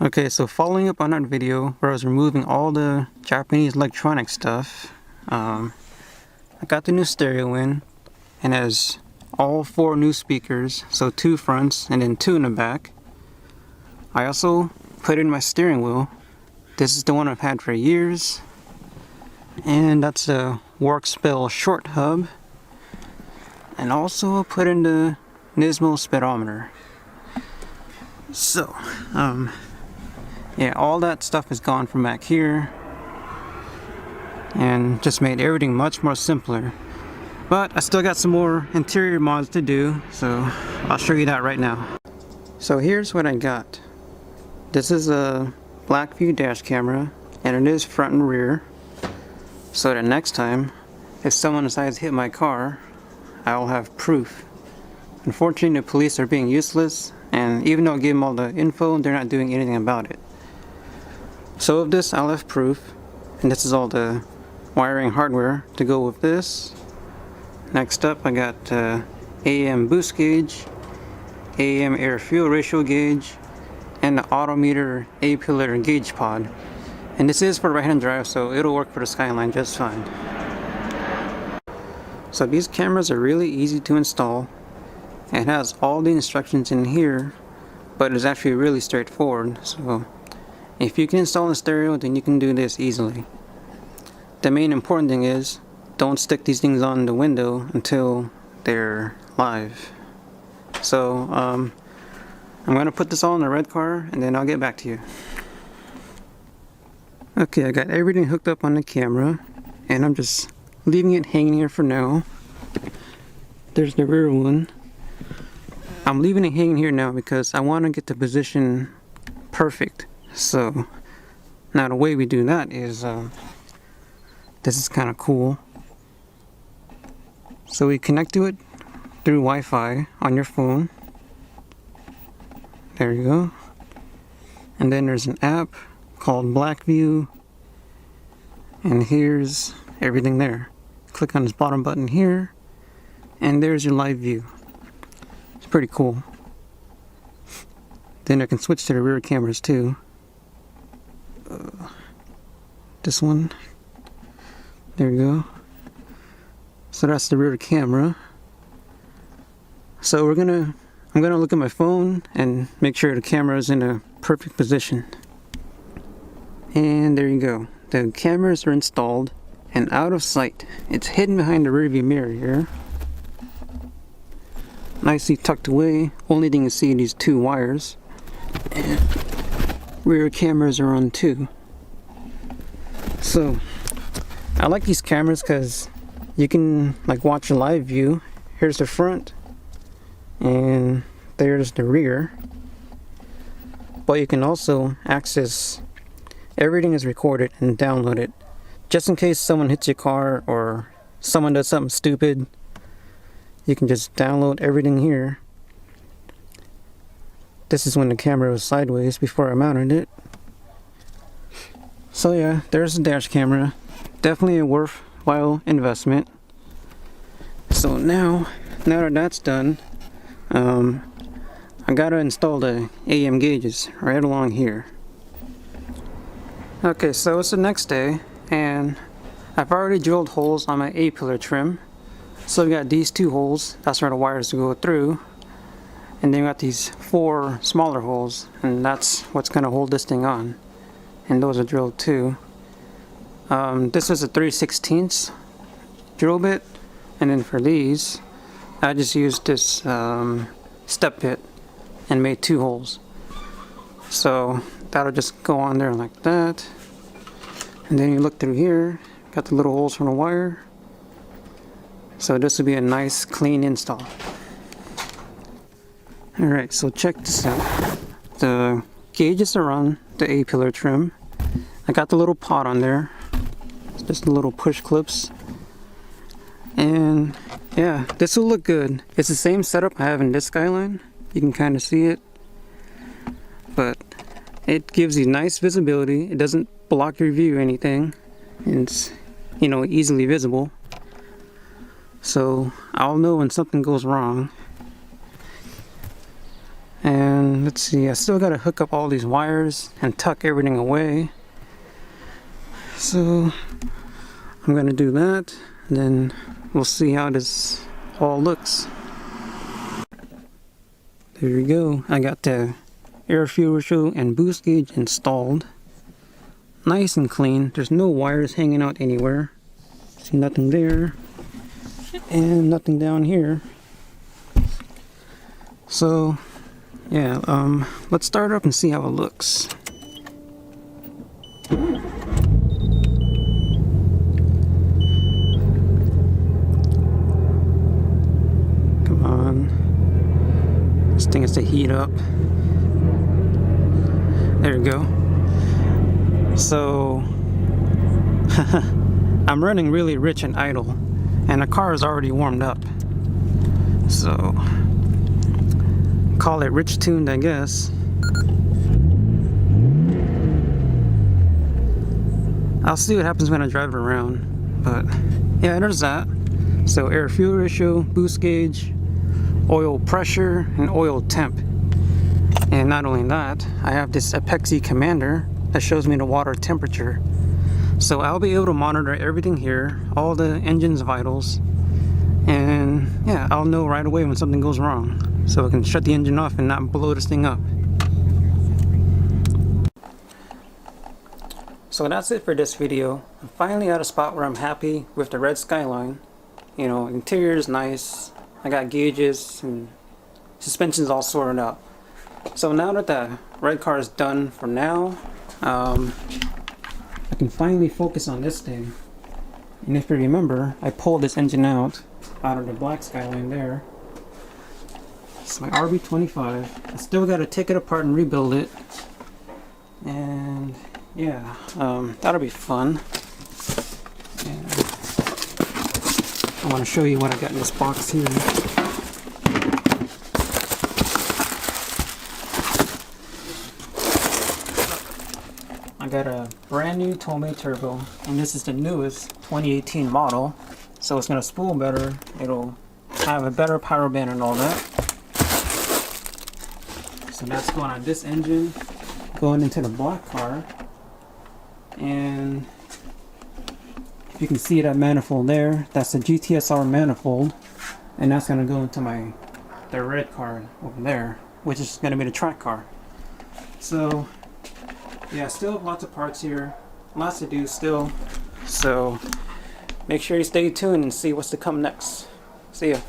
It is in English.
Okay, so following up on that video where I was removing all the Japanese electronic stuff, I got the new stereo in, and has all 4 new speakers, so 2 fronts and then 2 in the back. I also put in my steering wheel. This is the one I've had for years, and that's a Workspell short hub, and also put in the Nismo speedometer. So, yeah, all that stuff is gone from back here and just made everything much more simpler. But I still got some more interior mods to do, so I'll show you that right now. So here's what I got. This is a black view dash camera, and it is front and rear, so that next time if someone decides to hit my car, I'll have proof. Unfortunately, the police are being useless, and even though I gave them all the info, they're not doing anything about it. So of this, I'll have proof, and this is all the wiring hardware to go with this. Next up, I got AM boost gauge, AM air fuel ratio gauge, and the Autometer A-pillar gauge pod. And this is for right-hand drive, so it'll work for the Skyline just fine. So these cameras are really easy to install. It has all the instructions in here, but it's actually really straightforward. So if you can install a stereo, then you can do this easily. The main important thing is, don't stick these things on the window until they're live. So I'm going to put this all in the red car, and then I'll get back to you. Okay, I got everything hooked up on the camera, and I'm just leaving it hanging here for now. There's the rear one. I'm leaving it hanging here now because I want to get the position perfect. So now the way we do that is this is kind of cool. So we connect to it through Wi-Fi on your phone. There you go. And then there's an app called Blackview, and here's everything there. Click on this bottom button here, and there's your live view. It's pretty cool. Then I can switch to the rear cameras too. This one. There you go. So that's the rear camera. So I'm gonna look at my phone and make sure the camera is in a perfect position. And there you go. The cameras are installed and out of sight. It's hidden behind the rearview mirror here. Nicely tucked away. Only thing you see are these 2 wires. And rear cameras are on too. So I like these cameras because you can like watch a live view. Here's the front, and there's the rear. But you can also access everything is recorded and download it, just in case someone hits your car or someone does something stupid. You can just download everything here. This is when the camera was sideways before I mounted it. So yeah, there's the dash camera. Definitely a worthwhile investment. So now that that's done, I gotta install the AM gauges right along here. Okay, so it's the next day, and I've already drilled holes on my A-pillar trim. So we got these 2 holes, that's where the wires go through. And then we got these 4 smaller holes, and that's what's gonna hold this thing on. And those are drilled too. This is a 3/16 drill bit, and then for these, I just used this step bit and made 2 holes. So that'll just go on there like that. And then you look through here, got the little holes from the wire. So this will be a nice clean install. Alright, so check this out. The gauges are on the A-pillar trim. I got the little pot on there. It's just the little push clips. And yeah, this will look good. It's the same setup I have in this Skyline. You can kind of see it. But it gives you nice visibility. It doesn't block your view or anything. It's, easily visible. So I'll know when something goes wrong. And let's see, I still gotta hook up all these wires and tuck everything away. So I'm gonna do that, and then we'll see how this all looks. There we go. I got the air fuel ratio and boost gauge installed. Nice and clean. There's no wires hanging out anywhere. See nothing there. And nothing down here. So yeah, let's start up and see how it looks. Come on. This thing has to heat up. There we go. So I'm running really rich and idle, and the car is already warmed up. So call it rich tuned, I guess. I'll see what happens when I drive it around. But yeah, there's that. So air fuel ratio, boost gauge, oil pressure, and oil temp. And not only that, I have this Apexi Commander that shows me the water temperature. So I'll be able to monitor everything here, all the engine's vitals, and yeah, I'll know right away when something goes wrong. So I can shut the engine off and not blow this thing up. So that's it for this video. I'm finally at a spot where I'm happy with the red Skyline. You know, interior is nice. I got gauges and suspension's all sorted out. So now that the red car is done for now, I can finally focus on this thing. And if you remember, I pulled this engine out of the black Skyline there. It's my RB25. I still got to take it apart and rebuild it. And yeah, that'll be fun. And I want to show you what I got in this box here. I got a brand new Tomei turbo, and this is the newest 2018 model, so it's going to spool better. It'll have a better power band and all that. So that's going on this engine, going into the black car. And you can see that manifold there, that's the GTSR manifold, and that's going to go into the red car over there, which is going to be the track car. So yeah, still have lots of parts here, lots to do still, so make sure you stay tuned and see what's to come next. See ya.